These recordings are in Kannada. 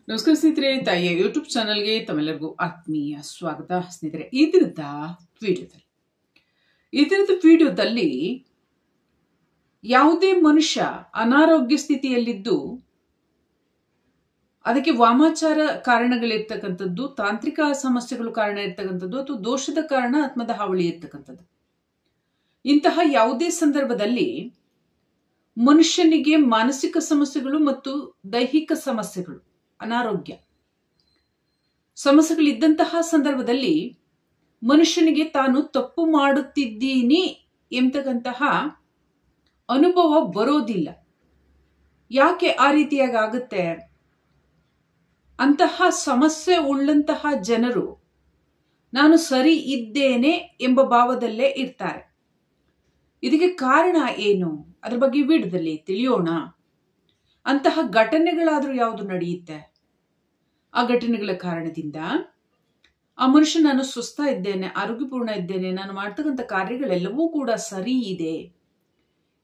ನಮಸ್ಕಾರ ಸ್ನೇಹಿತರೆ, ತಾಯಿಯ ಯೂಟ್ಯೂಬ್ ಚಾನಲ್ಗೆ ತಮ್ಮೆಲ್ಲರಿಗೂ ಆತ್ಮೀಯ ಸ್ವಾಗತ. ಸ್ನೇಹಿತರೆ, ಈ ದಿನದ ವಿಡಿಯೋದಲ್ಲಿ ಯಾವುದೇ ಮನುಷ್ಯ ಅನಾರೋಗ್ಯ ಸ್ಥಿತಿಯಲ್ಲಿದ್ದು ಅದಕ್ಕೆ ವಾಮಾಚಾರ ಕಾರಣಗಳಿರ್ತಕ್ಕಂಥದ್ದು, ತಾಂತ್ರಿಕ ಸಮಸ್ಯೆಗಳು ಕಾರಣ ಇರ್ತಕ್ಕಂಥದ್ದು, ಅಥವಾ ದೋಷದ ಕಾರಣ ಆತ್ಮದ ಹಾವಳಿ ಇರ್ತಕ್ಕಂಥದ್ದು, ಇಂತಹ ಯಾವುದೇ ಸಂದರ್ಭದಲ್ಲಿ ಮನುಷ್ಯನಿಗೆ ಮಾನಸಿಕ ಸಮಸ್ಯೆಗಳು ಮತ್ತು ದೈಹಿಕ ಸಮಸ್ಯೆಗಳು, ಅನಾರೋಗ್ಯ ಸಮಸ್ಯೆಗಳಿದ್ದಂತಹ ಸಂದರ್ಭದಲ್ಲಿ ಮನುಷ್ಯನಿಗೆ ತಾನು ತಪ್ಪು ಮಾಡುತ್ತಿದ್ದೀನಿ ಎಂಬತಕ್ಕಂತಹ ಅನುಭವ ಬರೋದಿಲ್ಲ. ಯಾಕೆ ಆ ರೀತಿಯಾಗಿ ಆಗುತ್ತೆ? ಅಂತಹ ಸಮಸ್ಯೆ ಉಳ್ಳಂತಹ ಜನರು ನಾನು ಸರಿ ಇದ್ದೇನೆ ಎಂಬ ಭಾವದಲ್ಲೇ ಇರ್ತಾರೆ. ಇದಕ್ಕೆ ಕಾರಣ ಏನು? ಅದ್ರ ಬಗ್ಗೆ ವಿಡಿಯೋದಲ್ಲಿ ತಿಳಿಯೋಣ. ಅಂತಹ ಘಟನೆಗಳಾದ್ರೂ ಯಾವುದು ನಡೆಯುತ್ತೆ? ಆ ಘಟನೆಗಳ ಕಾರಣದಿಂದ ಆ ಮನುಷ್ಯ ನಾನು ಸುಸ್ತ ಇದ್ದೇನೆ, ಆರೋಗ್ಯಪೂರ್ಣ ಇದ್ದೇನೆ, ನಾನು ಮಾಡ್ತಕ್ಕಂಥ ಕಾರ್ಯಗಳೆಲ್ಲವೂ ಕೂಡ ಸರಿ ಇದೆ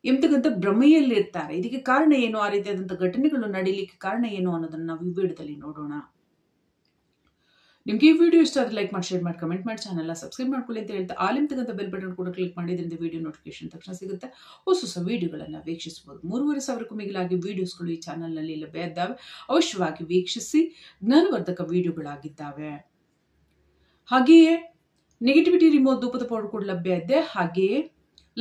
ಎಂಬತಕ್ಕಂಥ ಭ್ರಮೆಯಲ್ಲಿರ್ತಾರೆ. ಇದಕ್ಕೆ ಕಾರಣ ಏನು? ಆ ರೀತಿಯಾದಂಥ ಘಟನೆಗಳು ನಡೀಲಿಕ್ಕೆ ಕಾರಣ ಏನು ಅನ್ನೋದನ್ನ ನಾವು ಈ ವಿಡಿಯೋದಲ್ಲಿ ನೋಡೋಣ. ನಿಮ್ಗೆ ಈ ವಿಡಿಯೋ ಇಷ್ಟ ಆದ್ರೆ ಲೈಕ್ ಮಾಡಿ, ಶೇರ್ ಮಾಡಿ, ಕಮೆಂಟ್ ಮಾಡಿ, ಚಾನಲ್ನ ಸಬ್ಸ್ಕ್ರೈಬ್ ಮಾಡ್ಕೊಳ್ಳಿ ಅಂತ ಹೇಳ್ತಾ ಆಲಿಂತಕ್ಕಂಥ ಬೆಲ್ ಬಟನ್ ಕೂಡ ಕ್ಲಿಕ್ ಮಾಡಿದ್ರಿಂದ ವಿಡಿಯೋ ನೋಟಿಫಿಕೇಶನ್ ತಕ್ಷಣ ಸಿಗುತ್ತೆ. ಹೊಸ ವಿಡಿಯೋಗಳನ್ನು ವೀಕ್ಷಿಸಬಹುದು. 3500ಕ್ಕೂ ಮಿಗಿಲಾಗಿ ವಿಡಿಯೋಸ್ಗಳು ಈ ಚಾನಲ್ನಲ್ಲಿ ಲಭ್ಯ ಇದ್ದಾವೆ. ಅವಶ್ಯವಾಗಿ ವೀಕ್ಷಿಸಿ. ಜ್ಞಾನವರ್ಧಕ ವಿಡಿಯೋಗಳಾಗಿದ್ದಾವೆ. ಹಾಗೆಯೇ ನೆಗೆಟಿವಿಟಿ ರಿಮೂವ್ ಧೂಪದ ಪೌಡರ್ ಕೂಡ ಲಭ್ಯ ಇದೆ. ಹಾಗೆಯೇ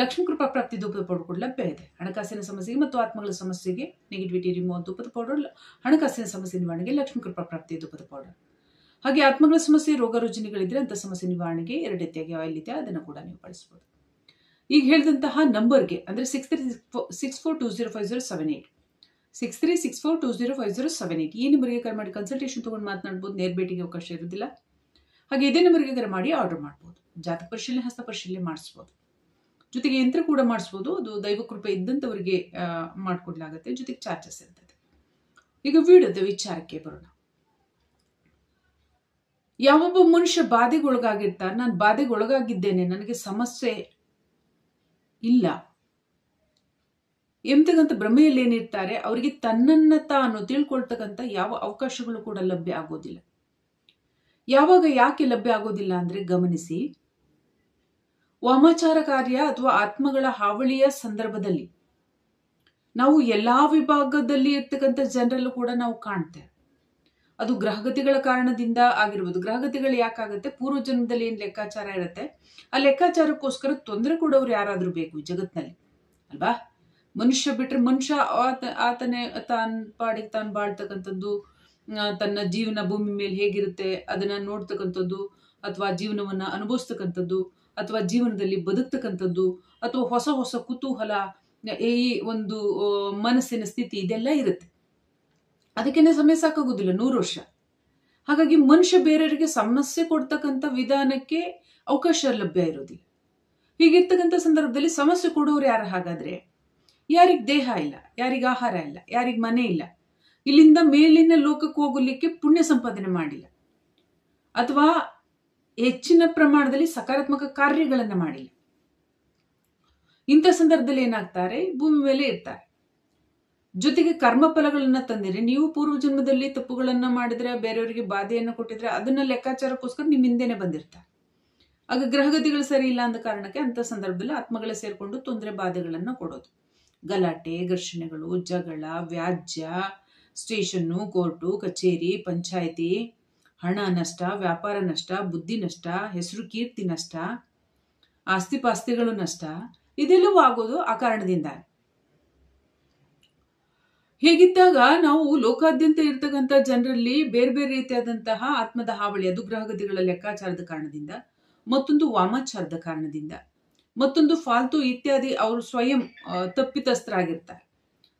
ಲಕ್ಷ್ಮೀ ಕೃಪಾ ಪ್ರಾಪ್ತಿ ಧೂಪದ ಪೌಡರ್ ಕೂಡ ಲಭ್ಯ ಇದೆ. ಹಣಕಾಸಿನ ಸಮಸ್ಯೆಗೆ ಮತ್ತು ಆತ್ಮಗಳ ಸಮಸ್ಯೆಗೆ ನೆಗೆಟಿವಿಟಿ ರಿಮೂವ್ ಧೂಪದ ಪೌಡರ್, ಹಣಕಾಸಿನ ಸಮಸ್ಯೆ ನಿವಾರಣೆಗೆ ಲಕ್ಷ್ಮೀ ಕೃಪಾ ಪ್ರಾಪ್ತಿ ಧೂಪದ ಪೌಡರ್. ಹಾಗೆ ಆತ್ಮಗಳ ಸಮಸ್ಯೆ, ರೋಗ ರುಜಿನಗಳಿದ್ರೆ ಅಂತ ಸಮಸ್ಯೆ ನಿವಾರಣೆಗೆ 2 ರೀತಿಯಾಗಿ ಆಯಿಲ್ ಇದೆ, ಅದನ್ನು ಕೂಡ ನೀವು ಬಳಸಬಹುದು. ಈಗ ಹೇಳಿದಂತಹ ನಂಬರ್ಗೆ ಅಂದ್ರೆ 6364205078 6364205078 ಈ ನಂಬರ್ಗೆ ಕರೆ ಮಾಡಿ ಕನ್ಸಲ್ಟೇಷನ್ ತಗೊಂಡು ಮಾತನಾಡಬಹುದು. ನೇರ ಭೇಟಿಗೆ ಅವಕಾಶ ಇರುವುದಿಲ್ಲ. ಹಾಗೆ ಇದೇ ನಂಬರ್ಗೆ ಕರೆ ಮಾಡಿ ಆರ್ಡರ್ ಮಾಡಬಹುದು. ಜಾತಕ ಪರಿಶೀಲನೆ, ಹಸ್ತ ಪರಿಶೀಲನೆ ಮಾಡಿಸಬಹುದು. ಜೊತೆಗೆ ಯಂತ್ರ ಕೂಡ ಮಾಡಿಸಬಹುದು. ಅದು ದೈವ ಕೃಪೆ ಇದ್ದಂಥವರಿಗೆ ಮಾಡಿಕೊಡ್ಲಾಗುತ್ತೆ. ಜೊತೆಗೆ ಚಾರ್ಜಸ್ ಇರ್ತದೆ. ಈಗ ವಿಡಿಯೋದ ವಿಚಾರಕ್ಕೆ ಬರೋಣ. ಯಾವೊಬ್ಬ ಮನುಷ್ಯ ಬಾಧೆಗೊಳಗಾಗಿರ್ತಾರೆ, ನಾನು ಬಾಧೆಗೊಳಗಾಗಿದ್ದೇನೆ, ನನಗೆ ಸಮಸ್ಯೆ ಇಲ್ಲ ಎಂಬತಕ್ಕಂಥ ಭ್ರಮೆಯಲ್ಲಿ ಏನಿರ್ತಾರೆ, ಅವರಿಗೆ ತನ್ನನ್ನ ತಾನು ತಿಳ್ಕೊಳ್ತಕ್ಕಂಥ ಯಾವ ಅವಕಾಶಗಳು ಕೂಡ ಲಭ್ಯ ಆಗೋದಿಲ್ಲ. ಯಾವಾಗ ಯಾಕೆ ಲಭ್ಯ ಆಗೋದಿಲ್ಲ ಅಂದ್ರೆ ಗಮನಿಸಿ. ವಾಮಾಚಾರ ಕಾರ್ಯ ಅಥವಾ ಆತ್ಮಗಳ ಹಾವಳಿಯ ಸಂದರ್ಭದಲ್ಲಿ ನಾವು ಎಲ್ಲಾ ವಿಭಾಗದಲ್ಲಿ ಇರ್ತಕ್ಕಂಥ ಜನರಲ್ಲೂ ಕೂಡ ನಾವು ಕಾಣ್ತೇವೆ. ಅದು ಗ್ರಹಗತಿಗಳ ಕಾರಣದಿಂದ ಆಗಿರ್ಬೋದು. ಗ್ರಹಗತಿಗಳು ಯಾಕಾಗುತ್ತೆ? ಪೂರ್ವ ಜನ್ಮದಲ್ಲಿ ಏನ್ ಲೆಕ್ಕಾಚಾರ ಇರುತ್ತೆ, ಆ ಲೆಕ್ಕಾಚಾರಕ್ಕೋಸ್ಕರ ತೊಂದರೆ ಕೊಡೋರು ಯಾರಾದ್ರೂ ಬೇಕು ಈ ಜಗತ್ನಲ್ಲಿ, ಅಲ್ವಾ? ಮನುಷ್ಯ ಬಿಟ್ರೆ ಮನುಷ್ಯ ಆತನೇ ತಾನ್ ಪಾಡಿಗೆ ತಾನು ಬಾಳ್ತಕ್ಕಂಥದ್ದು, ತನ್ನ ಜೀವನ ಭೂಮಿ ಮೇಲೆ ಹೇಗಿರುತ್ತೆ ಅದನ್ನ ನೋಡ್ತಕ್ಕಂಥದ್ದು, ಅಥವಾ ಜೀವನವನ್ನ ಅನುಭವಿಸ್ತಕ್ಕಂಥದ್ದು, ಅಥವಾ ಜೀವನದಲ್ಲಿ ಬದುಕ್ತಕ್ಕಂಥದ್ದು, ಅಥವಾ ಹೊಸ ಹೊಸ ಕುತೂಹಲ, ಈ ಒಂದು ಮನಸ್ಸಿನ ಸ್ಥಿತಿ ಇದೆಲ್ಲ ಇರುತ್ತೆ. ಅದಕ್ಕೇನೆ ಸಮಯ ಸಾಕಾಗೋದಿಲ್ಲ, 100 ವರ್ಷ. ಹಾಗಾಗಿ ಮನುಷ್ಯ ಬೇರೆಯವರಿಗೆ ಸಮಸ್ಯೆ ಕೊಡ್ತಕ್ಕಂಥ ವಿಧಾನಕ್ಕೆ ಅವಕಾಶ ಲಭ್ಯ ಇರೋದಿಲ್ಲ. ಹೀಗಿರ್ತಕ್ಕಂಥ ಸಂದರ್ಭದಲ್ಲಿ ಸಮಸ್ಯೆ ಕೊಡೋರು ಯಾರು? ಹಾಗಾದ್ರೆ ಯಾರಿಗ್ ದೇಹ ಇಲ್ಲ, ಯಾರಿಗ ಆಹಾರ ಇಲ್ಲ, ಯಾರಿಗ್ ಮನೆ ಇಲ್ಲ, ಇಲ್ಲಿಂದ ಮೇಲಿನ ಲೋಕಕ್ಕೆ ಹೋಗಲಿಕ್ಕೆ ಪುಣ್ಯ ಸಂಪಾದನೆ ಮಾಡಿಲ್ಲ, ಅಥವಾ ಹೆಚ್ಚಿನ ಪ್ರಮಾಣದಲ್ಲಿ ಸಕಾರಾತ್ಮಕ ಕಾರ್ಯಗಳನ್ನ ಮಾಡಿಲ್ಲ. ಇಂಥ ಸಂದರ್ಭದಲ್ಲಿ ಏನಾಗ್ತಾರೆ? ಭೂಮಿ ಮೇಲೆ ಇರ್ತಾರೆ. ಜೊತೆಗೆ ಕರ್ಮ ಫಲಗಳನ್ನ ತಂದಿರಿ. ನೀವು ಪೂರ್ವ ಜನ್ಮದಲ್ಲಿ ತಪ್ಪುಗಳನ್ನ ಮಾಡಿದ್ರೆ, ಬೇರೆಯವರಿಗೆ ಬಾಧೆಯನ್ನು ಕೊಟ್ಟಿದ್ರೆ, ಅದನ್ನ ಲೆಕ್ಕಾಚಾರಕ್ಕೋಸ್ಕರ ನಿಮ್ ಹಿಂದೆನೆ ಬಂದಿರ್ತಾರೆ. ಆಗ ಗ್ರಹಗತಿಗಳು ಸರಿ ಇಲ್ಲ ಅಂದ ಕಾರಣಕ್ಕೆ ಅಂತ ಸಂದರ್ಭದಲ್ಲಿ ಆತ್ಮಗಳೇ ಸೇರ್ಕೊಂಡು ತೊಂದರೆ ಬಾಧೆಗಳನ್ನ ಕೊಡೋದು. ಗಲಾಟೆ, ಘರ್ಷಣೆಗಳು, ಜಗಳ, ವ್ಯಾಜ್ಯ, ಸ್ಟೇಷನ್ನು, ಕೋರ್ಟು, ಕಚೇರಿ, ಪಂಚಾಯಿತಿ, ಹಣ ನಷ್ಟ, ವ್ಯಾಪಾರ ನಷ್ಟ, ಬುದ್ಧಿ ನಷ್ಟ, ಹೆಸರು ಕೀರ್ತಿ ನಷ್ಟ, ಆಸ್ತಿ ಪಾಸ್ತಿಗಳು ನಷ್ಟ, ಇದೆಲ್ಲವೂ ಆಗೋದು ಆ ಕಾರಣದಿಂದ. ಹೇಗಿದ್ದಾಗ ನಾವು ಲೋಕಾದ್ಯಂತ ಇರ್ತಕ್ಕಂಥ ಜನರಲ್ಲಿ ಬೇರೆ ಬೇರೆ ರೀತಿಯಾದಂತಹ ಆತ್ಮದ ಹಾವಳಿ, ಅದು ಗ್ರಹಗತಿಗಳ ಲೆಕ್ಕಾಚಾರದ ಕಾರಣದಿಂದ, ಮತ್ತೊಂದು ವಾಮಾಚಾರದ ಕಾರಣದಿಂದ, ಮತ್ತೊಂದು ಫಾಲ್ತು ಇತ್ಯಾದಿ ಅವರು ಸ್ವಯಂ ತಪ್ಪಿತಸ್ಥರಾಗಿರ್ತಾರೆ.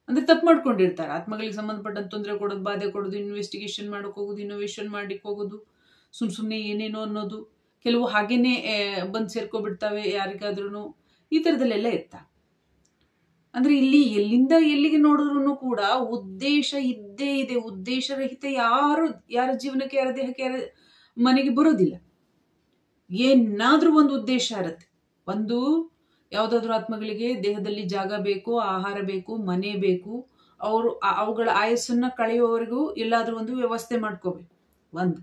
ಅಂದ್ರೆ ತಪ್ಪು ಮಾಡ್ಕೊಂಡಿರ್ತಾರೆ. ಆತ್ಮಗಳಿಗೆ ಸಂಬಂಧಪಟ್ಟಂತ ತೊಂದರೆ ಕೊಡೋದು, ಬಾಧೆ ಕೊಡೋದು, ಇನ್ವೆಸ್ಟಿಗೇಷನ್ ಮಾಡಕ್ ಹೋಗೋದು, ಇನ್ನೋವೇಷನ್ ಮಾಡ್ಲಿಕ್ಕೆ ಹೋಗೋದು, ಸುಮ್ನೆ ಏನೇನೋ ಅನ್ನೋದು, ಕೆಲವು ಹಾಗೇನೆ ಬಂದು ಸೇರ್ಕೊಬಿಡ್ತಾವೆ ಯಾರಿಗಾದ್ರೂ. ಈ ತರದಲ್ಲೆಲ್ಲ ಇರ್ತಾರೆ. ಅಂದ್ರೆ ಇಲ್ಲಿ ಎಲ್ಲಿಂದ ಎಲ್ಲಿಗೆ ನೋಡಿದ್ರು ಕೂಡ ಉದ್ದೇಶ ಇದ್ದೇ ಇದೆ. ಉದ್ದೇಶ ರಹಿತ ಯಾರ ಜೀವನಕ್ಕೆ, ಯಾರ ದೇಹಕ್ಕೆ, ಯಾರ ಮನೆಗೆ ಬರೋದಿಲ್ಲ. ಏನಾದ್ರೂ ಒಂದು ಉದ್ದೇಶ ಇರುತ್ತೆ. ಒಂದು ಯಾವ್ದಾದ್ರು ಆತ್ಮಗಳಿಗೆ ದೇಹದಲ್ಲಿ ಜಾಗ ಬೇಕು, ಆಹಾರ ಬೇಕು, ಮನೆ ಬೇಕು, ಅವುಗಳ ಆಯಸ್ಸನ್ನ ಕಳೆಯುವವರೆಗೂ ಎಲ್ಲಾದ್ರೂ ಒಂದು ವ್ಯವಸ್ಥೆ ಮಾಡ್ಕೋಬೇಕು. ಒಂದು.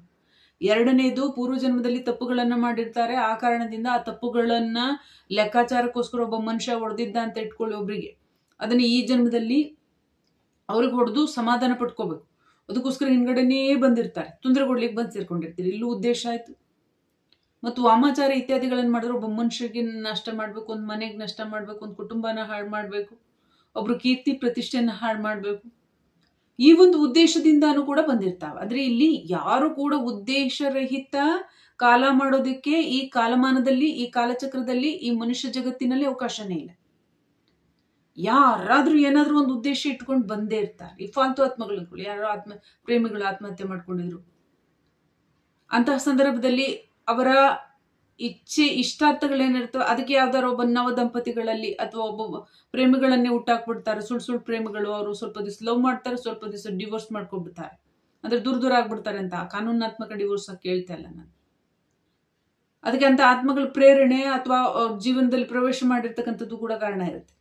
ಎರಡನೇದು, ಪೂರ್ವಜನ್ಮದಲ್ಲಿ ತಪ್ಪುಗಳನ್ನ ಮಾಡಿರ್ತಾರೆ. ಆ ಕಾರಣದಿಂದ ಆ ತಪ್ಪುಗಳನ್ನ ಲೆಕ್ಕಾಚಾರಕ್ಕೋಸ್ಕರ ಒಬ್ಬ ಮನುಷ್ಯ ಹೊಡೆದಿದ್ದ ಅಂತ ಇಟ್ಕೊಳ್ಳಿ ಒಬ್ರಿಗೆ, ಅದನ್ನ ಈ ಜನ್ಮದಲ್ಲಿ ಅವ್ರಿಗೆ ಹೊಡೆದು ಸಮಾಧಾನ ಪಡ್ಕೋಬೇಕು. ಅದಕ್ಕೋಸ್ಕರ ಹಿಂದ್ಗಡೆನೇ ಬಂದಿರ್ತಾರೆ, ತೊಂದರೆ ಕೊಡ್ಲಿಕ್ಕೆ ಬಂದು ಸೇರ್ಕೊಂಡಿರ್ತೀರಿ. ಇಲ್ಲೂ ಉದ್ದೇಶ ಆಯ್ತು. ಮತ್ತು ವಾಮಾಚಾರ ಇತ್ಯಾದಿಗಳನ್ನು ಮಾಡಿದ್ರೆ ಒಬ್ಬ ಮನುಷ್ಯರಿಗೆ ನಷ್ಟ ಮಾಡ್ಬೇಕು, ಒಂದು ಮನೆಗೆ ನಷ್ಟ ಮಾಡ್ಬೇಕು, ಒಂದು ಕುಟುಂಬನ ಹಾಳು ಮಾಡ್ಬೇಕು, ಒಬ್ರು ಕೀರ್ತಿ ಪ್ರತಿಷ್ಠೆಯನ್ನ ಹಾಳು ಮಾಡ್ಬೇಕು. ಈ ಒಂದು ಉದ್ದೇಶದಿಂದಾನು ಕೂಡ ಬಂದಿರ್ತಾವ. ಆದ್ರೆ ಇಲ್ಲಿ ಯಾರು ಕೂಡ ಉದ್ದೇಶರಹಿತ ಕಾಲ ಮಾಡೋದಕ್ಕೆ ಈ ಕಾಲಮಾನದಲ್ಲಿ, ಈ ಕಾಲಚಕ್ರದಲ್ಲಿ, ಈ ಮನುಷ್ಯ ಜಗತ್ತಿನಲ್ಲಿ ಅವಕಾಶನೇ ಇಲ್ಲ. ಯಾರಾದ್ರೂ ಏನಾದ್ರೂ ಒಂದು ಉದ್ದೇಶ ಇಟ್ಕೊಂಡು ಬಂದೇ ಇರ್ತಾರೆ. ಈ ಫಾಲ್ತು ಆತ್ಮಗಳು, ಯಾರೋ ಪ್ರೇಮಿಗಳು ಆತ್ಮಹತ್ಯೆ ಮಾಡ್ಕೊಂಡಿದ್ರು, ಅಂತಹ ಸಂದರ್ಭದಲ್ಲಿ ಅವರ ಇಷ್ಟಾರ್ಥಗಳೇನಿರ್ತವೆ ಅದಕ್ಕೆ ಯಾವ್ದಾರು ಒಬ್ಬ ನವ ದಂಪತಿಗಳಲ್ಲಿ ಅಥವಾ ಒಬ್ಬ ಪ್ರೇಮಿಗಳನ್ನೇ ಹುಟ್ಟಾಕ್ಬಿಡ್ತಾರೆ. ಸುಳ್ಳು ಪ್ರೇಮಿಗಳು. ಅವರು ಸ್ವಲ್ಪ ದಿವಸ ಲವ್ ಮಾಡ್ತಾರೆ, ಸ್ವಲ್ಪ ದಿವಸ ಡಿವೋರ್ಸ್ ಮಾಡ್ಕೊಂಡ್ಬಿಡ್ತಾರೆ, ಅಂದ್ರೆ ದೂರ ಆಗ್ಬಿಡ್ತಾರೆ. ಅಂತ ಕಾನೂನಾತ್ಮಕ ಡಿವೋರ್ಸ್ ಕೇಳ್ತಾ ಇಲ್ಲ ನಾನು. ಅದಕ್ಕೆ ಅಂತ ಆತ್ಮಗಳ ಪ್ರೇರಣೆ ಅಥವಾ ಜೀವನದಲ್ಲಿ ಪ್ರವೇಶ ಮಾಡಿರ್ತಕ್ಕಂಥದ್ದು ಕೂಡ ಕಾರಣ ಇರುತ್ತೆ.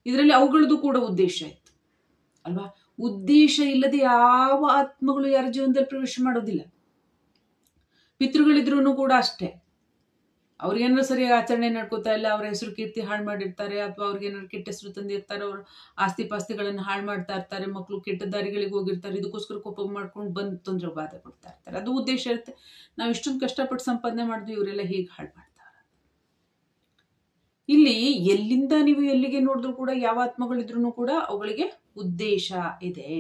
ಇದರಲ್ಲಿ ಅವುಗಳದ್ದು ಕೂಡ ಉದ್ದೇಶ ಇತ್ತು ಅಲ್ವಾ. ಉದ್ದೇಶ ಇಲ್ಲದೆ ಯಾವ ಆತ್ಮಗಳು ಯಾರ ಜೀವನದಲ್ಲಿ ಪ್ರವೇಶ ಮಾಡೋದಿಲ್ಲ. ಪಿತೃಗಳಿದ್ರೂ ಕೂಡ ಅಷ್ಟೇ. ಅವ್ರಿಗೇನಾದ್ರು ಸರಿಯಾಗಿ ಆಚರಣೆ ನಡ್ಕೋತಾ ಇಲ್ಲ, ಅವ್ರ ಹೆಸರು ಕೀರ್ತಿ ಹಾಳು ಮಾಡಿರ್ತಾರೆ, ಅಥವಾ ಅವ್ರಿಗೇನಾದ್ರು ಕೆಟ್ಟ ಹೆಸರು ತಂದಿರ್ತಾರೆ, ಅವ್ರ ಆಸ್ತಿ ಪಾಸ್ತಿಗಳನ್ನ ಹಾಳು ಮಾಡ್ತಾ ಇರ್ತಾರೆ, ಮಕ್ಕಳು ಕೆಟ್ಟ ದಾರಿಗಳಿಗೆ ಹೋಗಿರ್ತಾರೆ. ಇದಕ್ಕೋಸ್ಕರ ಕೋಪ ಮಾಡ್ಕೊಂಡು ಬಂದು ತೊಂದರೆ ಬಾಧೆ ಕೊಡ್ತಾ ಇರ್ತಾರೆ. ಅದು ಉದ್ದೇಶ ಇರುತ್ತೆ. ನಾವು ಇಷ್ಟೊಂದು ಕಷ್ಟಪಟ್ಟು ಸಂಪಾದನೆ ಮಾಡಿದ್ವಿ, ಇವರೆಲ್ಲ ಹೀಗೆ ಹಾಳು ಮಾಡ್ತಾರೆ. ಇಲ್ಲಿ ಎಲ್ಲಿಂದ ನೀವು ಎಲ್ಲಿಗೆ ನೋಡಿದ್ರು ಕೂಡ ಯಾವ ಆತ್ಮಗಳಿದ್ರು ಕೂಡ ಅವುಗಳಿಗೆ ಉದ್ದೇಶ ಇದೆ.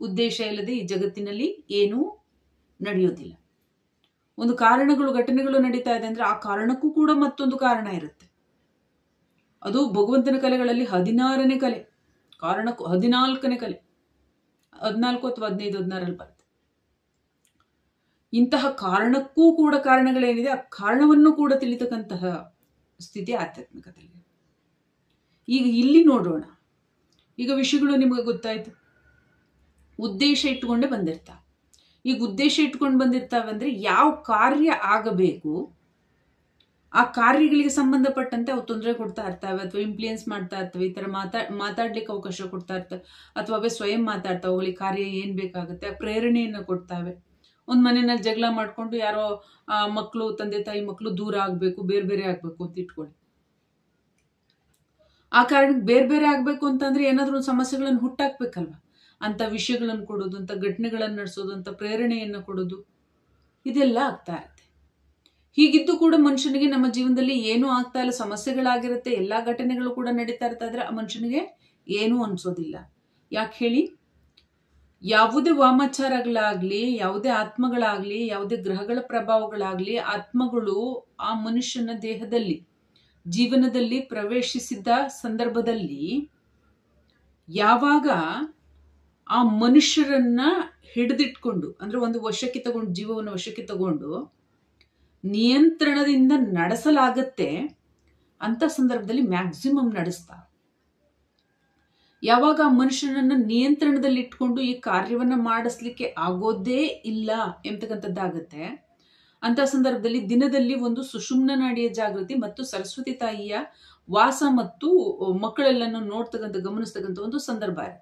ಉದ್ದೇಶ ಇಲ್ಲದೆ ಈ ಜಗತ್ತಿನಲ್ಲಿ ಏನೂ ನಡೆಯೋದಿಲ್ಲ. ಒಂದು ಕಾರಣಗಳು, ಘಟನೆಗಳು ನಡೀತಾ ಇದೆ ಅಂದ್ರೆ ಆ ಕಾರಣಕ್ಕೂ ಕೂಡ ಮತ್ತೊಂದು ಕಾರಣ ಇರುತ್ತೆ. ಅದು ಭಗವಂತನ ಕಲೆಗಳಲ್ಲಿ 16ನೇ ಕಲೆ, ಕಾರಣಕ್ಕೂ 14ನೇ ಕಲೆ, 14 ಅಥವಾ 15, 16 ಬರುತ್ತೆ. ಇಂತಹ ಕಾರಣಕ್ಕೂ ಕೂಡ ಕಾರಣಗಳೇನಿದೆ, ಆ ಕಾರಣವನ್ನು ಕೂಡ ತಿಳಿತಕ್ಕಂತಹ ಸ್ಥಿತಿ ಆಧ್ಯಾತ್ಮಿಕದಲ್ಲಿ. ಈಗ ಇಲ್ಲಿ ನೋಡೋಣ. ಈಗ ವಿಷಯಗಳು ನಿಮಗೆ ಗೊತ್ತಾಯ್ತು. ಉದ್ದೇಶ ಇಟ್ಟುಕೊಂಡೇ ಬಂದಿರ್ತಾವೆ. ಈಗ ಉದ್ದೇಶ ಇಟ್ಕೊಂಡು ಬಂದಿರ್ತಾವೆ ಅಂದ್ರೆ ಯಾವ ಕಾರ್ಯ ಆಗಬೇಕು ಆ ಕಾರ್ಯಗಳಿಗೆ ಸಂಬಂಧಪಟ್ಟಂತೆ ಅವು ತೊಂದರೆ ಕೊಡ್ತಾ ಇರ್ತಾವೆ, ಅಥವಾ ಇನ್ಫ್ಲೂಯೆನ್ಸ್ ಮಾಡ್ತಾ ಇರ್ತವೆ. ಈ ತರ ಮಾತಾಡ್ಲಿಕ್ಕೆ ಅವಕಾಶ ಕೊಡ್ತಾ ಇರ್ತವೆ, ಅಥವಾ ಅವೇ ಸ್ವಯಂ ಮಾತಾಡ್ತಾವೆ. ಅವುಗಳಿಗೆ ಕಾರ್ಯ ಏನ್ ಬೇಕಾಗುತ್ತೆ ಆ ಪ್ರೇರಣೆಯನ್ನು ಕೊಡ್ತಾವೆ. ಒಂದ್ ಮನೆಯಲ್ಲಿ ಜಗಳ ಮಾಡ್ಕೊಂಡು ಯಾರೋ ಮಕ್ಕಳು, ತಂದೆ ತಾಯಿ ಮಕ್ಕಳು ದೂರ ಆಗ್ಬೇಕು, ಬೇರೆ ಬೇರೆ ಆಗ್ಬೇಕು ಅಂತ ಇಟ್ಕೊಳ್ಳಿ. ಆ ಕಾರಣಕ್ಕೆ ಬೇರೆ ಬೇರೆ ಆಗ್ಬೇಕು ಅಂತಂದ್ರೆ ಏನಾದ್ರೂ ಒಂದು ಸಮಸ್ಯೆಗಳನ್ನು ಹುಟ್ಟಾಕ್ಬೇಕಲ್ವಾ. ಅಂತ ವಿಷಯಗಳನ್ನು ಕೊಡೋದು, ಅಂತ ಘಟನೆಗಳನ್ನು ನಡೆಸೋದು, ಅಂತ ಪ್ರೇರಣೆಯನ್ನು ಕೊಡೋದು, ಇದೆಲ್ಲ ಆಗ್ತಾ ಇರುತ್ತೆ. ಹೀಗಿದ್ದು ಕೂಡ ಮನುಷ್ಯನಿಗೆ ನಮ್ಮ ಜೀವನದಲ್ಲಿ ಏನೂ ಆಗ್ತಾ ಇಲ್ಲ, ಸಮಸ್ಯೆಗಳಾಗಿರುತ್ತೆ, ಎಲ್ಲಾ ಘಟನೆಗಳು ಕೂಡ ನಡೀತಾ ಇರ್ತಾ ಇದ್ರೆ ಆ ಮನುಷ್ಯನಿಗೆ ಏನೂ ಅನ್ಸೋದಿಲ್ಲ. ಯಾಕೆ ಹೇಳಿ? ಯಾವುದೇ ವಾಮಾಚಾರಗಳಾಗ್ಲಿ, ಯಾವುದೇ ಆತ್ಮಗಳಾಗ್ಲಿ, ಯಾವುದೇ ಗ್ರಹಗಳ ಪ್ರಭಾವಗಳಾಗ್ಲಿ, ಆತ್ಮಗಳು ಆ ಮನುಷ್ಯನ ದೇಹದಲ್ಲಿ, ಜೀವನದಲ್ಲಿ ಪ್ರವೇಶಿಸಿದ ಸಂದರ್ಭದಲ್ಲಿ ಯಾವಾಗ ಆ ಮನುಷ್ಯರನ್ನ ಹಿಡಿದಿಟ್ಕೊಂಡು, ಅಂದ್ರೆ ಒಂದು ವಶಕ್ಕೆ ತಗೊಂಡು, ಜೀವವನ್ನು ವಶಕ್ಕೆ ತಗೊಂಡು ನಿಯಂತ್ರಣದಿಂದ ನಡೆಸಲಾಗತ್ತೆ ಅಂತ ಸಂದರ್ಭದಲ್ಲಿ ಮ್ಯಾಕ್ಸಿಮಮ್ ನಡೆಸ್ತಾ. ಯಾವಾಗ ಆ ಮನುಷ್ಯನನ್ನ ನಿಯಂತ್ರಣದಲ್ಲಿ ಇಟ್ಕೊಂಡು ಈ ಕಾರ್ಯವನ್ನ ಮಾಡಿಸ್ಲಿಕ್ಕೆ ಆಗೋದೇ ಇಲ್ಲ ಎಂಬತಕ್ಕಂಥದ್ದಾಗತ್ತೆ, ಅಂತ ಸಂದರ್ಭದಲ್ಲಿ ದಿನದಲ್ಲಿ ಒಂದು ಸುಷುಮ್ನ ನಾಡಿಯ ಜಾಗೃತಿ ಮತ್ತು ಸರಸ್ವತಿ ತಾಯಿಯ ವಾಸ ಮತ್ತು ಮಕ್ಕಳೆಲ್ಲನೂ ನೋಡ್ತಕ್ಕಂಥ, ಗಮನಿಸ್ತಕ್ಕಂಥ ಒಂದು ಸಂದರ್ಭ ಇದೆ.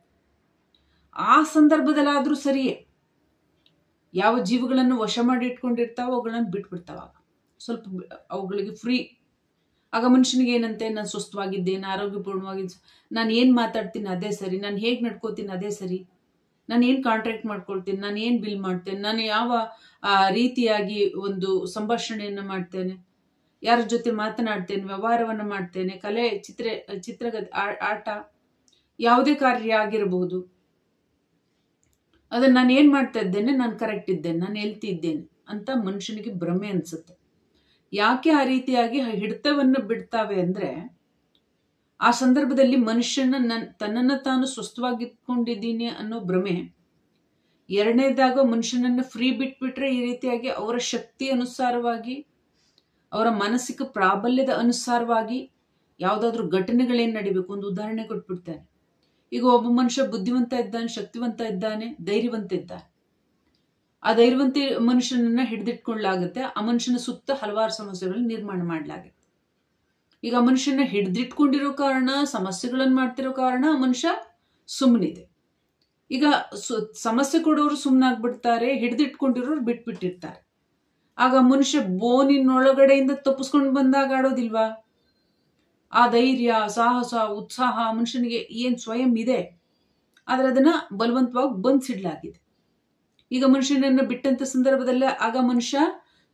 ಆ ಸಂದರ್ಭದಲ್ಲಾದ್ರೂ ಸರಿಯೇ ಯಾವ ಜೀವಗಳನ್ನು ವಶ ಮಾಡಿ ಇಟ್ಕೊಂಡಿರ್ತಾವೋ ಅವುಗಳನ್ನ ಬಿಟ್ಬಿಡ್ತಾವ. ಸ್ವಲ್ಪ ಅವುಗಳಿಗೆ ಫ್ರೀ. ಆಗ ಮನುಷ್ಯನಿಗೆ ಏನಂತೆ, ನಾನು ಸುಸ್ಥವಾಗಿದ್ದೇನೆ, ಆರೋಗ್ಯಪೂರ್ಣವಾಗಿ, ನಾನು ಏನ್ ಮಾತಾಡ್ತೀನಿ ಅದೇ ಸರಿ, ನಾನು ಹೇಗ್ ನಡ್ಕೋತೀನಿ ಅದೇ ಸರಿ, ನಾನು ಏನ್ ಕಾಂಟ್ರಾಕ್ಟ್ ಮಾಡ್ಕೊಳ್ತೀನಿ, ನಾನು ಏನ್ ಬಿಲ್ ಮಾಡ್ತೇನೆ, ನಾನು ಯಾವ ರೀತಿಯಾಗಿ ಒಂದು ಸಂಭಾಷಣೆಯನ್ನ ಮಾಡ್ತೇನೆ, ಯಾರ ಜೊತೆ ಮಾತನಾಡ್ತೇನೆ, ವ್ಯವಹಾರವನ್ನ ಮಾಡ್ತೇನೆ, ಕಲೆ, ಚಿತ್ರಗತ, ಆಟ, ಯಾವುದೇ ಕಾರ್ಯ ಆಗಿರಬಹುದು, ಅದನ್ನ ನಾನು ಏನ್ ಮಾಡ್ತಾ ಇದ್ದೇನೆ, ನಾನು ಕರೆಕ್ಟ್ ಇದ್ದೇನೆ, ನಾನು ಹೆಲ್ತಿ ಇದ್ದೇನೆ ಅಂತ ಮನುಷ್ಯನಿಗೆ ಭ್ರಮೆ ಅನ್ಸುತ್ತೆ. ಯಾಕೆ ಆ ರೀತಿಯಾಗಿ ಹಿಡಿತವನ್ನು ಬಿಡ್ತಾವೆ ಅಂದ್ರೆ ಆ ಸಂದರ್ಭದಲ್ಲಿ ಮನುಷ್ಯನ ತನ್ನನ್ನು ತಾನು ಸ್ವಸ್ಥವಾಗಿಟ್ಕೊಂಡಿದ್ದೀನಿ ಅನ್ನೋ ಭ್ರಮೆ. ಎರಡನೇದಾಗ ಮನುಷ್ಯನನ್ನ ಫ್ರೀ ಬಿಟ್ಬಿಟ್ರೆ ಈ ರೀತಿಯಾಗಿ ಅವರ ಶಕ್ತಿ ಅನುಸಾರವಾಗಿ, ಅವರ ಮಾನಸಿಕ ಪ್ರಾಬಲ್ಯದ ಅನುಸಾರವಾಗಿ ಯಾವ್ದಾದ್ರು ಘಟನೆಗಳೇನ್ ನಡಿಬೇಕು. ಒಂದು ಉದಾಹರಣೆ ಕೊಟ್ಬಿಡ್ತಾನೆ. ಈಗ ಒಬ್ಬ ಮನುಷ್ಯ ಬುದ್ಧಿವಂತ ಇದ್ದಾನೆ, ಶಕ್ತಿವಂತ ಇದ್ದಾನೆ, ಧೈರ್ಯವಂತ ಇದ್ದಾನೆ. ಆ ಧೈರ್ಯವಂತ ಮನುಷ್ಯನನ್ನ ಹಿಡಿದಿಟ್ಕೊಳ್ಳಲಾಗುತ್ತೆ. ಆ ಮನುಷ್ಯನ ಸುತ್ತ ಹಲವಾರು ಸಮಸ್ಯೆಗಳನ್ನ ನಿರ್ಮಾಣ ಮಾಡಲಾಗುತ್ತೆ. ಈಗ ಆ ಮನುಷ್ಯನ ಹಿಡಿದಿಟ್ಕೊಂಡಿರೋ ಕಾರಣ, ಸಮಸ್ಯೆಗಳನ್ನು ಮಾಡ್ತಿರೋ ಕಾರಣ ಆ ಮನುಷ್ಯ ಸುಮ್ಮನಿದೆ. ಈಗ ಸಮಸ್ಯೆ ಕೊಡೋರು ಸುಮ್ಮನಾಗ್ಬಿಡ್ತಾರೆ, ಹಿಡಿದಿಟ್ಕೊಂಡಿರೋರು ಬಿಟ್ಬಿಟ್ಟಿರ್ತಾರೆ. ಆಗ ಮನುಷ್ಯ ಬೋನಿನೊಳಗಡೆಯಿಂದ ತಪ್ಪಿಸ್ಕೊಂಡು ಬಂದಾಗ ಆಡೋದಿಲ್ವಾ? ಆ ಧೈರ್ಯ, ಸಾಹಸ, ಉತ್ಸಾಹ ಮನುಷ್ಯನಿಗೆ ಏನ್ ಸ್ವಯಂ ಇದೆ, ಆದ್ರೆ ಅದನ್ನ ಬಲವಂತವಾಗಿ ಬಂಧಿಸಿಡ್ಲಾಗಿದೆ. ಈಗ ಮನುಷ್ಯನನ್ನ ಬಿಟ್ಟಂತ ಸಂದರ್ಭದಲ್ಲೇ ಆಗ ಮನುಷ್ಯ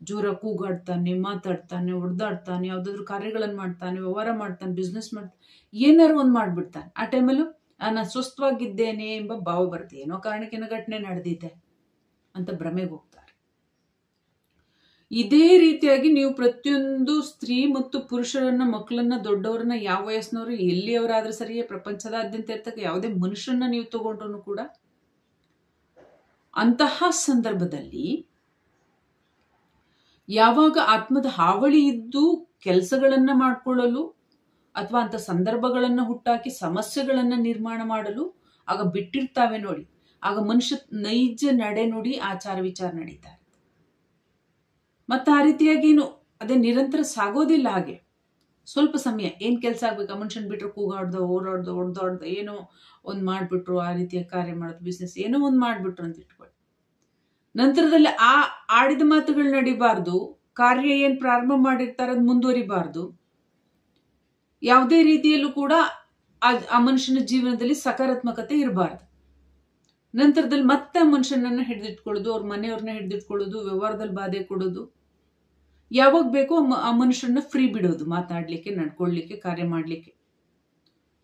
ಜೋರ ಕೂಗಾಡ್ತಾನೆ, ಮಾತಾಡ್ತಾನೆ, ಹೊಡೆದಾಡ್ತಾನೆ, ಯಾವ್ದಾದ್ರು ಕಾರ್ಯಗಳನ್ನು ಮಾಡ್ತಾನೆ, ವ್ಯವಹಾರ ಮಾಡ್ತಾನೆ, ಬಿಸ್ನೆಸ್ ಮಾಡ್ತಾನೆ, ಏನಾರು ಒಂದ್ ಮಾಡ್ಬಿಡ್ತಾನೆ. ಆ ಟೈಮಲ್ಲೂ ನಾನು ಸ್ವಸ್ಥವಾಗಿದ್ದೇನೆ ಎಂಬ ಭಾವ ಬರುತ್ತೆ. ಏನೋ ಕಾರಣಕ್ಕೇನೋ ಘಟನೆ ನಡೆದಿದೆ ಅಂತ ಭ್ರಮೆಗೆ ಹೋಗ್ತಾರೆ. ಇದೇ ರೀತಿಯಾಗಿ ನೀವು ಪ್ರತಿಯೊಂದು ಸ್ತ್ರೀ ಮತ್ತು ಪುರುಷರನ್ನ, ಮಕ್ಕಳನ್ನ, ದೊಡ್ಡವರನ್ನ, ಯಾವ ವಯಸ್ಸಿನವರು, ಎಲ್ಲಿಯವರಾದ್ರೂ ಸರಿಯೇ, ಪ್ರಪಂಚದಾದ್ಯಂತ ಇರ್ತಕ್ಕ ಯಾವುದೇ ಮನುಷ್ಯರನ್ನ ನೀವು ತಗೊಂಡ್ರು ಕೂಡ ಅಂತಹ ಸಂದರ್ಭದಲ್ಲಿ ಯಾವಾಗ ಆತ್ಮದ ಹಾವಳಿ ಇದ್ದು ಕೆಲಸಗಳನ್ನ ಮಾಡಿಕೊಳ್ಳಲು ಅಥವಾ ಅಂತ ಸಂದರ್ಭಗಳನ್ನ ಹುಟ್ಟಾಕಿ ಸಮಸ್ಯೆಗಳನ್ನ ನಿರ್ಮಾಣ ಮಾಡಲು ಆಗ ಬಿಟ್ಟಿರ್ತಾವೆ ನೋಡಿ, ಆಗ ಮನುಷ್ಯ ನೈಜ ನಡೆ ನುಡಿ, ಆಚಾರ ವಿಚಾರ ನಡೀತಾರೆ. ಮತ್ತೆ ಆ ರೀತಿಯಾಗೇನು ಅದೇ ನಿರಂತರ ಸಾಗೋದಿಲ್ಲ. ಹಾಗೆ ಸ್ವಲ್ಪ ಸಮಯ ಏನ್ ಕೆಲಸ ಆಗ್ಬೇಕು, ಆ ಮನುಷ್ಯನ್ ಬಿಟ್ರೆ ಕೂಗಾಡ್ದ, ಹೊಡೆದಾಡ್ದ ಏನೋ ಒಂದ್ ಮಾಡ್ಬಿಟ್ರು, ಆ ರೀತಿಯ ಕಾರ್ಯ ಮಾಡೋದು, ಬಿಸ್ನೆಸ್ ಏನೋ ಒಂದ್ ಮಾಡ್ಬಿಟ್ರು ಅಂತ ಇಟ್ಕೊಳ್ಳಿ. ನಂತರದಲ್ಲಿ ಆ ಆಡಿದ ಮಾತುಗಳು ನಡಿಬಾರ್ದು, ಕಾರ್ಯ ಏನ್ ಪ್ರಾರಂಭ ಮಾಡಿರ್ತಾರೆ ಅದು ಮುಂದುವರಿಬಾರ್ದು. ಯಾವುದೇ ರೀತಿಯಲ್ಲೂ ಕೂಡ ಆ ಮನುಷ್ಯನ ಜೀವನದಲ್ಲಿ ಸಕಾರಾತ್ಮಕತೆ ಇರಬಾರ್ದು. ನಂತರದಲ್ಲಿ ಮತ್ತೆ ಆ ಮನುಷ್ಯನನ್ನ ಹಿಡಿದಿಟ್ಕೊಳ್ಳೋದು, ಅವ್ರ ಮನೆಯವ್ರನ್ನ ಹಿಡಿದಿಟ್ಕೊಳ್ಳೋದು, ವ್ಯವಹಾರದಲ್ಲಿ ಬಾಧೆ ಕೊಡೋದು, ಯಾವಾಗ ಬೇಕೋ ಆ ಮನುಷ್ಯರನ್ನ ಫ್ರೀ ಬಿಡೋದು, ಮಾತಾಡ್ಲಿಕ್ಕೆ, ನಡ್ಕೊಳ್ಲಿಕ್ಕೆ, ಕಾರ್ಯ ಮಾಡ್ಲಿಕ್ಕೆ,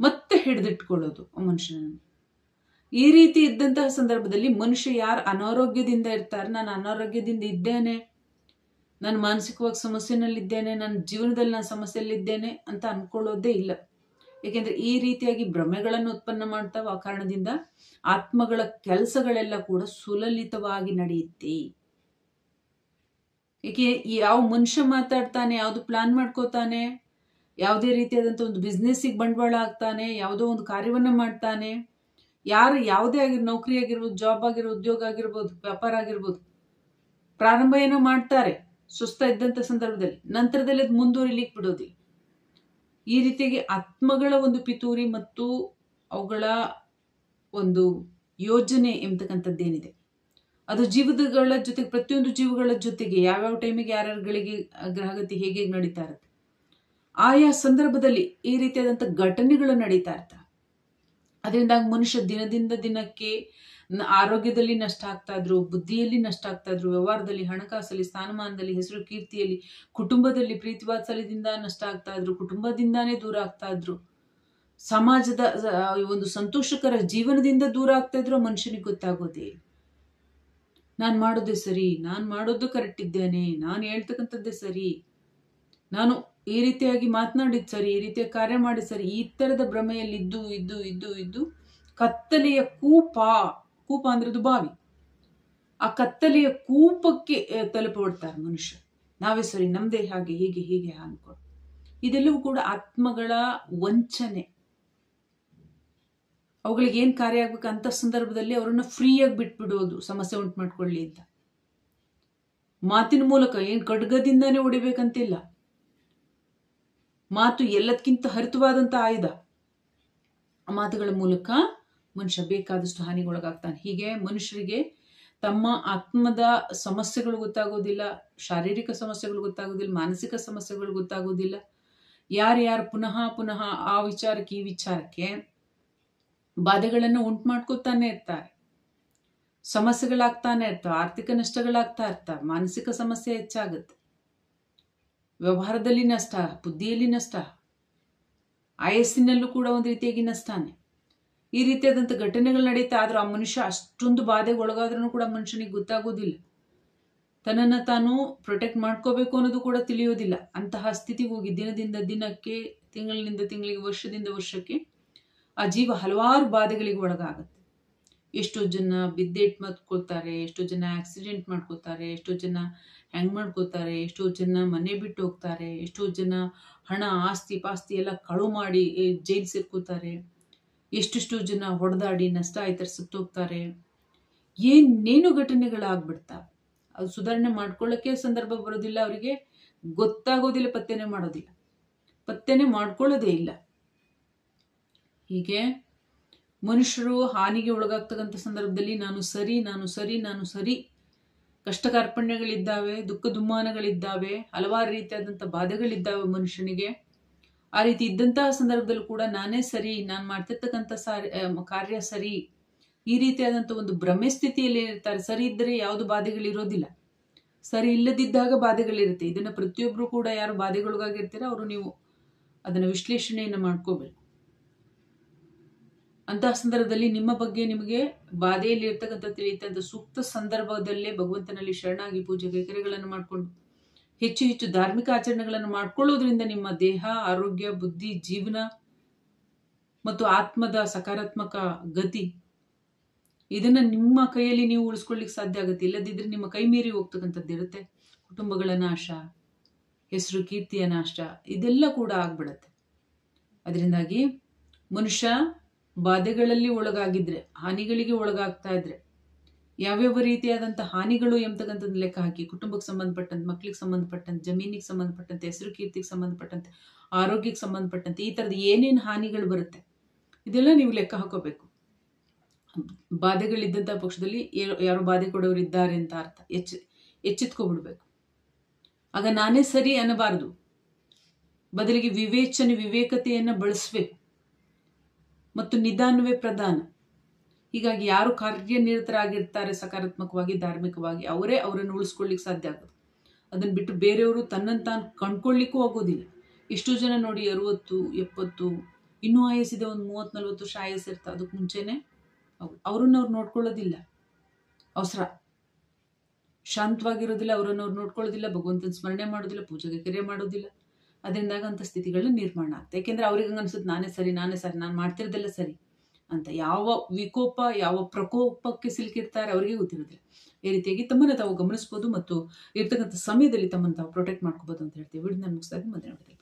ಮತ್ತೆ ಹಿಡಿದಿಟ್ಕೊಳ್ಳೋದು ಆ ಮನುಷ್ಯನನ್ನು. ಈ ರೀತಿ ಇದ್ದಂತಹ ಸಂದರ್ಭದಲ್ಲಿ ಮನುಷ್ಯ ಯಾರು ಅನಾರೋಗ್ಯದಿಂದ ಇರ್ತಾರೆ, ನಾನು ಅನಾರೋಗ್ಯದಿಂದ ಇದ್ದೇನೆ, ನಾನು ಮಾನಸಿಕವಾಗಿ ಸಮಸ್ಯೆನಲ್ಲಿದ್ದೇನೆ, ನನ್ನ ಜೀವನದಲ್ಲಿ ನಾನು ಸಮಸ್ಯೆಯಲ್ಲಿದ್ದೇನೆ ಅಂತ ಅನ್ಕೊಳ್ಳೋದೇ ಇಲ್ಲ. ಯಾಕೆಂದ್ರೆ ಈ ರೀತಿಯಾಗಿ ಭ್ರಮೆಗಳನ್ನು ಉತ್ಪನ್ನ ಮಾಡ್ತಾವ. ಆ ಕಾರಣದಿಂದ ಆತ್ಮಗಳ ಕೆಲಸಗಳೆಲ್ಲ ಕೂಡ ಸುಲಲಿತವಾಗಿ ನಡೆಯುತ್ತೆ. ಏಕೆ ಯಾವ ಮನುಷ್ಯ ಮಾತಾಡ್ತಾನೆ, ಯಾವ್ದು ಪ್ಲಾನ್ ಮಾಡ್ಕೋತಾನೆ, ಯಾವುದೇ ರೀತಿಯಾದಂಥ ಒಂದು ಬಿಸ್ನೆಸ್ಸಿಗೆ ಬಂಡವಾಳ ಹಾಕ್ತಾನೆ, ಯಾವುದೋ ಒಂದು ಕಾರ್ಯವನ್ನ ಮಾಡ್ತಾನೆ, ಯಾರು ಯಾವುದೇ ನೌಕರಿ ಆಗಿರ್ಬೋದು, ಜಾಬ್ ಆಗಿರ್ಬೋದು, ಉದ್ಯೋಗ ಆಗಿರ್ಬೋದು, ವ್ಯಾಪಾರ ಆಗಿರ್ಬೋದು, ಪ್ರಾರಂಭ ಏನೋ ಮಾಡ್ತಾರೆ ಸುಸ್ತ ಇದ್ದಂತ ಸಂದರ್ಭದಲ್ಲಿ, ನಂತರದಲ್ಲಿ ಅದು ಮುಂದುವರಿಲಿಕ್ಕೆ ಬಿಡೋದಿಲ್ಲ. ಈ ರೀತಿಯಾಗಿ ಆತ್ಮಗಳ ಒಂದು ಪಿತೂರಿ ಮತ್ತು ಅವುಗಳ ಒಂದು ಯೋಜನೆ ಎಂಬತಕ್ಕಂಥದ್ದೇನಿದೆ, ಅದು ಜೀವಗಳ ಜೊತೆಗೆ, ಪ್ರತಿಯೊಂದು ಜೀವಗಳ ಜೊತೆಗೆ ಯಾವ್ಯಾವ ಟೈಮಿಗೆ ಯಾರ್ಯಾರುಗಳಿಗೆ ಗ್ರಹಗತಿ ಹೇಗೆ ನಡೀತಾ ಇರುತ್ತೆ, ಆಯಾ ಸಂದರ್ಭದಲ್ಲಿ ಈ ರೀತಿಯಾದಂಥ ಘಟನೆಗಳು ನಡೀತಾ ಇರ್ತವೆ. ಅದರಿಂದ ಮನುಷ್ಯ ದಿನದಿಂದ ದಿನಕ್ಕೆ ಆರೋಗ್ಯದಲ್ಲಿ ನಷ್ಟ ಆಗ್ತಾ ಇದ್ರು, ಬುದ್ಧಿಯಲ್ಲಿ ನಷ್ಟ ಆಗ್ತಾ ಇದ್ರು, ವ್ಯವಹಾರದಲ್ಲಿ, ಹಣಕಾಸಲ್ಲಿ, ಸ್ಥಾನಮಾನದಲ್ಲಿ, ಹೆಸರು ಕೀರ್ತಿಯಲ್ಲಿ, ಕುಟುಂಬದಲ್ಲಿ ಪ್ರೀತಿ ವಾತ್ಸಲ್ಯದಿಂದ ನಷ್ಟ ಆಗ್ತಾ ಇದ್ರು, ಕುಟುಂಬದಿಂದಾನೇ ದೂರ ಆಗ್ತಾ ಇದ್ರು, ಸಮಾಜದ ಒಂದು ಸಂತೋಷಕರ ಜೀವನದಿಂದ ದೂರ ಆಗ್ತಾ ಇದ್ರು. ಮನುಷ್ಯನಿಗೆ ಗೊತ್ತಾಗೋದೇ ಇಲ್ಲ, ನಾನ್ ಮಾಡೋದೇ ಸರಿ, ನಾನ್ ಮಾಡೋದು ಕರೆಕ್ಟ್ ಇದ್ದೇನೆ, ನಾನು ಹೇಳ್ತಕ್ಕಂಥದ್ದೇ ಸರಿ, ನಾನು ಈ ರೀತಿಯಾಗಿ ಮಾತನಾಡಿದ್ ಸರಿ, ಈ ರೀತಿಯ ಕಾರ್ಯ ಮಾಡಿದ್ ಸರಿ, ಈ ತರದ ಭ್ರಮೆಯಲ್ಲಿ ಇದ್ದು ಇದ್ದು ಇದ್ದು ಇದ್ದು ಕತ್ತಲೆಯ ಕೂಪ ಅಂದ್ರೆ ಅದು ಬಾವಿ, ಆ ಕತ್ತಲೆಯ ಕೂಪಕ್ಕೆ ತಲುಪಬಿಡ್ತಾರೆ ಮನುಷ್ಯ. ನಾವೇ ಸರಿ, ನಮ್ದೇ ಹಾಗೆ, ಹೀಗೆ ಹೀಗೆ ಅನ್ಕೊಂಡು. ಇದೆಲ್ಲವೂ ಕೂಡ ಆತ್ಮಗಳ ವಂಚನೆ. ಅವುಗಳಿಗೆ ಏನ್ ಕಾರ್ಯ ಆಗ್ಬೇಕು ಅಂತ ಸಂದರ್ಭದಲ್ಲಿ ಅವರನ್ನ ಫ್ರೀಯಾಗಿ ಬಿಟ್ಬಿಡೋದು, ಸಮಸ್ಯೆ ಉಂಟು ಮಾಡ್ಕೊಳ್ಳಿ ಅಂತ. ಮಾತಿನ ಮೂಲಕ ಏನ್ ಖಡ್ಗದಿಂದಾನೇ ಹೊಡಿಬೇಕಂತಿಲ್ಲ, ಮಾತು ಎಲ್ಲದಕ್ಕಿಂತ ಹರಿತವಾದಂತ ಆಯುಧ. ಆ ಮಾತುಗಳ ಮೂಲಕ ಮನುಷ್ಯ ಬೇಕಾದಷ್ಟು ಹಾನಿಗೊಳಗಾಗ್ತಾನೆ. ಹೀಗೆ ಮನುಷ್ಯರಿಗೆ ತಮ್ಮ ಆತ್ಮದ ಸಮಸ್ಯೆಗಳು ಗೊತ್ತಾಗೋದಿಲ್ಲ, ಶಾರೀರಿಕ ಸಮಸ್ಯೆಗಳು ಗೊತ್ತಾಗೋದಿಲ್ಲ, ಮಾನಸಿಕ ಸಮಸ್ಯೆಗಳು ಗೊತ್ತಾಗೋದಿಲ್ಲ. ಯಾರ್ಯಾರು ಪುನಃ ಪುನಃ ಆ ವಿಚಾರಕ್ಕೆ ಈ ವಿಚಾರಕ್ಕೆ ಬಾಧೆಗಳನ್ನು ಉಂಟು ಮಾಡ್ಕೋತಾನೆ ಇರ್ತಾರೆ, ಸಮಸ್ಯೆಗಳಾಗ್ತಾನೆ ಇರ್ತವೆ, ಆರ್ಥಿಕ ನಷ್ಟಗಳಾಗ್ತಾ ಇರ್ತವೆ, ಮಾನಸಿಕ ಸಮಸ್ಯೆ ಹೆಚ್ಚಾಗುತ್ತೆ, ವ್ಯವಹಾರದಲ್ಲಿ ನಷ್ಟ, ಬುದ್ಧಿಯಲ್ಲಿ ನಷ್ಟ, ಆಯಸ್ಸಿನಲ್ಲೂ ಕೂಡ ಒಂದು ರೀತಿಯಾಗಿ ನಷ್ಟಾನೆ. ಈ ರೀತಿಯಾದಂಥ ಘಟನೆಗಳು ನಡೀತಾ ಆದ್ರೂ ಆ ಮನುಷ್ಯ ಅಷ್ಟೊಂದು ಬಾಧೆಗೆ ಒಳಗಾದ್ರೂ ಕೂಡ ಮನುಷ್ಯನಿಗೆ ಗೊತ್ತಾಗೋದಿಲ್ಲ, ತನ್ನನ್ನು ತಾನು ಪ್ರೊಟೆಕ್ಟ್ ಮಾಡ್ಕೋಬೇಕು ಅನ್ನೋದು ಕೂಡ ತಿಳಿಯೋದಿಲ್ಲ. ಅಂತಹ ಸ್ಥಿತಿಗೆ ಹೋಗಿ ದಿನದಿಂದ ದಿನಕ್ಕೆ, ತಿಂಗಳಿನಿಂದ ತಿಂಗಳಿಗೆ, ವರ್ಷದಿಂದ ವರ್ಷಕ್ಕೆ ಆ ಜೀವ ಹಲವಾರು ಬಾಧೆಗಳಿಗೆ ಒಳಗಾಗುತ್ತೆ. ಎಷ್ಟೋ ಜನ ಬಿದ್ದೇಟ್ ಮಾಡ್ಕೊಳ್ತಾರೆ, ಎಷ್ಟೋ ಜನ ಆಕ್ಸಿಡೆಂಟ್ ಮಾಡ್ಕೋತಾರೆ, ಎಷ್ಟೋ ಜನ ಹ್ಯಾಂಗ್ ಮಾಡ್ಕೋತಾರೆ, ಎಷ್ಟೋ ಜನ ಮನೆ ಬಿಟ್ಟು ಹೋಗ್ತಾರೆ, ಎಷ್ಟೋ ಜನ ಹಣ ಆಸ್ತಿ ಪಾಸ್ತಿ ಎಲ್ಲ ಕಳು ಮಾಡಿ ಜೈಲ್ ಸೇರ್ಕೋತಾರೆ, ಎಷ್ಟೆಷ್ಟೋ ಜನ ಹೊಡೆದಾಡಿ ನಷ್ಟ ಆಯ್ತಾರೆ ಸತ್ತೋಗ್ತಾರೆ. ಏನೇನು ಘಟನೆಗಳಾಗ್ಬಿಡ್ತಾವೆ. ಅದು ಸುಧಾರಣೆ ಮಾಡ್ಕೊಳ್ಳೋಕೆ ಸಂದರ್ಭ ಬರೋದಿಲ್ಲ, ಅವರಿಗೆ ಗೊತ್ತಾಗೋದಿಲ್ಲ, ಪತ್ತೆನೇ ಮಾಡ್ಕೊಳ್ಳೋದೇ ಇಲ್ಲ. ಹೀಗೆ ಮನುಷ್ಯರು ಹಾನಿಗೆ ಒಳಗಾಗ್ತಕ್ಕಂಥ ಸಂದರ್ಭದಲ್ಲಿ ನಾನು ಸರಿ ನಾನು ಸರಿ ನಾನು ಸರಿ, ಕಷ್ಟ ಕಾರ್ಪಣ್ಯಗಳಿದ್ದಾವೆ, ದುಃಖ ದುಮ್ಮಾನಗಳಿದ್ದಾವೆ, ಹಲವಾರು ರೀತಿಯಾದಂಥ ಬಾಧೆಗಳಿದ್ದಾವೆ ಮನುಷ್ಯನಿಗೆ. ಆ ರೀತಿ ಇದ್ದಂತಹ ಸಂದರ್ಭದಲ್ಲೂ ಕೂಡ ನಾನೇ ಸರಿ, ನಾನು ಮಾಡ್ತಿರ್ತಕ್ಕಂಥ ಕಾರ್ಯ ಸರಿ, ಈ ರೀತಿಯಾದಂಥ ಒಂದು ಭ್ರಮೆ ಸ್ಥಿತಿಯಲ್ಲಿ ಇರ್ತಾರೆ. ಸರಿ ಇದ್ದರೆ ಯಾವುದು ಬಾಧೆಗಳಿರೋದಿಲ್ಲ, ಸರಿ ಇಲ್ಲದಿದ್ದಾಗ ಬಾಧೆಗಳಿರುತ್ತೆ. ಇದನ್ನ ಪ್ರತಿಯೊಬ್ರು ಕೂಡ ಯಾರು ಬಾಧೆಗೊಳಗಾಗಿರ್ತೀರ ಅವರು ನೀವು ಅದನ್ನ ವಿಶ್ಲೇಷಣೆಯನ್ನು ಮಾಡ್ಕೋಬೇಕು. ಅಂತಹ ಸಂದರ್ಭದಲ್ಲಿ ನಿಮ್ಮ ಬಗ್ಗೆ ನಿಮಗೆ ಬಾಧೆಯಲ್ಲಿ ಇರ್ತಕ್ಕಂಥ ತಿಳಿಯುವಂಥ ಸೂಕ್ತ ಸಂದರ್ಭದಲ್ಲೇ ಭಗವಂತನಲ್ಲಿ ಶರಣಾಗಿ ಪೂಜೆ ಕೈಕರ್ಯಗಳನ್ನು ಮಾಡಿಕೊಂಡು ಹೆಚ್ಚು ಹೆಚ್ಚು ಧಾರ್ಮಿಕ ಆಚರಣೆಗಳನ್ನು ಮಾಡ್ಕೊಳ್ಳೋದ್ರಿಂದ ನಿಮ್ಮ ದೇಹ, ಆರೋಗ್ಯ, ಬುದ್ಧಿ, ಜೀವನ ಮತ್ತು ಆತ್ಮದ ಸಕಾರಾತ್ಮಕ ಗತಿ ಇದನ್ನ ನಿಮ್ಮ ಕೈಯಲ್ಲಿ ನೀವು ಉಳಿಸ್ಕೊಳ್ಳಿಕ್ಕೆ ಸಾಧ್ಯ ಆಗುತ್ತೆ. ಇಲ್ಲದಿದ್ರೆ ನಿಮ್ಮ ಕೈ ಮೀರಿ ಹೋಗ್ತಕ್ಕಂಥದ್ದು ಇರುತ್ತೆ. ಕುಟುಂಬಗಳ ನಾಶ, ಹೆಸರು ಕೀರ್ತಿಯ ನಾಶ, ಇದೆಲ್ಲ ಕೂಡ ಆಗ್ಬಿಡತ್ತೆ. ಅದರಿಂದಾಗಿ ಮನುಷ್ಯ ಬಾಧೆಗಳಲ್ಲಿ ಒಳಗಾಗಿದ್ರೆ, ಹಾನಿಗಳಿಗೆ ಒಳಗಾಗ್ತಾ ಇದ್ರೆ, ಯಾವ್ಯಾವ ರೀತಿಯಾದಂಥ ಹಾನಿಗಳು ಎಂಬತಕ್ಕಂಥದ್ದು ಲೆಕ್ಕ ಹಾಕಿ, ಕುಟುಂಬಕ್ಕೆ ಸಂಬಂಧಪಟ್ಟಂತೆ, ಮಕ್ಕಳಿಗೆ ಸಂಬಂಧಪಟ್ಟಂತೆ, ಜಮೀನಿಗೆ ಸಂಬಂಧಪಟ್ಟಂತೆ, ಹೆಸರು ಕೀರ್ತಿಗೆ ಸಂಬಂಧಪಟ್ಟಂತೆ, ಆರೋಗ್ಯಕ್ಕೆ ಸಂಬಂಧಪಟ್ಟಂತೆ, ಈ ಥರದ ಏನೇನು ಹಾನಿಗಳು ಬರುತ್ತೆ ಇದೆಲ್ಲ ನೀವು ಲೆಕ್ಕ ಹಾಕೋಬೇಕು. ಬಾಧೆಗಳಿದ್ದಂಥ ಪಕ್ಷದಲ್ಲಿ ಯಾರು ಬಾಧೆ ಕೊಡೋರು ಇದ್ದಾರೆ ಅಂತ ಅರ್ಥ. ಎಚ್ಚೆತ್ಕೊಬಿಡ್ಬೇಕು. ಆಗ ನಾನೇ ಸರಿ ಅನ್ನಬಾರದು, ಬದಲಿಗೆ ವಿವೇಕತೆಯನ್ನು ಬಳಸಬೇಕು ಮತ್ತು ನಿಧಾನವೇ ಪ್ರಧಾನ. ಹೀಗಾಗಿ ಯಾರು ಕಾರ್ಯನಿರತರಾಗಿರ್ತಾರೆ ಸಕಾರಾತ್ಮಕವಾಗಿ, ಧಾರ್ಮಿಕವಾಗಿ, ಅವರೇ ಅವರನ್ನು ಉಳಿಸ್ಕೊಳ್ಳಿಕ್ಕೆ ಸಾಧ್ಯ ಆಗೋದು. ಅದನ್ನ ಬಿಟ್ಟು ಬೇರೆಯವರು ತನ್ನನ್ನು ತಾನು ಕಂಡ್ಕೊಳ್ಳಿಕ್ಕೂ ಆಗೋದಿಲ್ಲ. ಎಷ್ಟೋ ಜನ ನೋಡಿ 60, 70 ಇನ್ನೂ ಆಯಸ್ಸಿದೆ, ಒಂದು 30-40 ವರ್ಷ ಆಯಸ್ಸಿರ್ತ, ಅದಕ್ಕೆ ಮುಂಚೆನೆ ಅವ್ರನ್ನ ಅವ್ರು ನೋಡ್ಕೊಳ್ಳೋದಿಲ್ಲ. ಅವಸರ, ಶಾಂತವಾಗಿರೋದಿಲ್ಲ, ಅವ್ರನ್ನವ್ರು ನೋಡ್ಕೊಳ್ಳೋದಿಲ್ಲ, ಭಗವಂತನ ಸ್ಮರಣೆ ಮಾಡೋದಿಲ್ಲ, ಪೂಜೆಗೆ ಕೆರೆ ಮಾಡೋದಿಲ್ಲ. ಅದರಿಂದಾಗ ಅಂತ ಸ್ಥಿತಿಗಳು ನಿರ್ಮಾಣ ಆಗ್ತದೆ. ಯಾಕೆಂದ್ರೆ ಅವ್ರಿಗೆ ಹಂಗ ಅನ್ಸುತ್ತೆ ನಾನೇ ಸರಿ, ನಾನು ಮಾಡ್ತಿರೋದೆಲ್ಲ ಸರಿ ಅಂತ. ಯಾವ ವಿಕೋಪ, ಯಾವ ಪ್ರಕೋಪಕ್ಕೆ ಸಿಲುಕಿರ್ತಾರೆ ಅವರಿಗೆ ಗೊತ್ತಿರೋದಿಲ್ಲ. ಈ ರೀತಿಯಾಗಿ ತಮ್ಮನ್ನು ತಾವು ಗಮನಿಸ್ಬೋದು ಮತ್ತು ಇರ್ತಕ್ಕಂಥ ಸಮಯದಲ್ಲಿ ತಮ್ಮನ್ನು ತಾವು ಪ್ರೊಟೆಕ್ಟ್ ಮಾಡ್ಕೋಬಹುದು ಅಂತ ಹೇಳ್ತೀವಿ. ವಿಡಿಯೋನ ಮುಗಿಸ್ತಾ ಇದ್ದೀನಿ.